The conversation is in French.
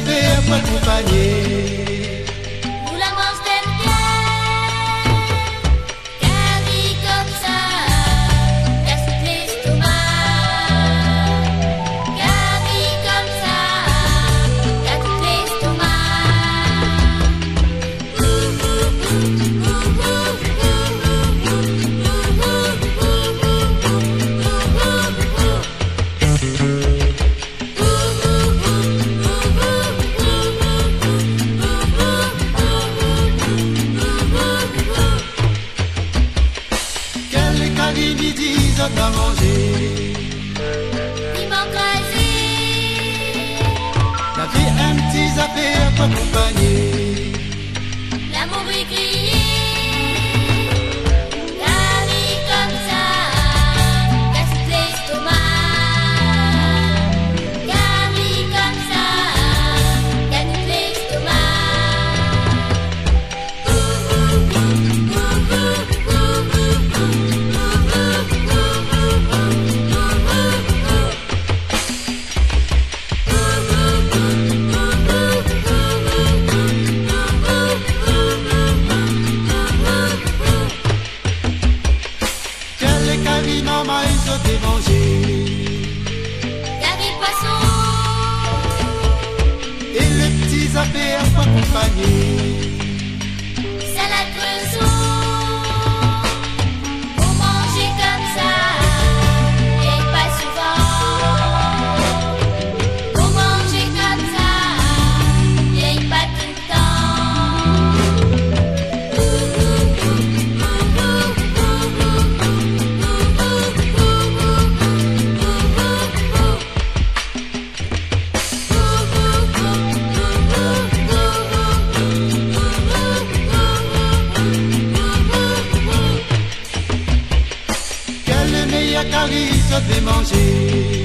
affaires pour accompagner. Nous la mange d'aime bien, carré comme ça, casse tout l'estomac. Carré comme ça, casse tout Midi, on a mangé. Piment crasé, La vie un petit affaire pour accompagner. l'amour est grillé. Carré comme ça, casse tout l'estomac. Carré comme ça, casse tout l'estomac. Carré maman, ils ont démangé. Carré poisson, Et les petits affaires pour accompagner. salade creusot. Pour manger comme ça, et pas souvent. Pour manger comme ça, et pas tout le Quel meilleur carré, ils ont démangé.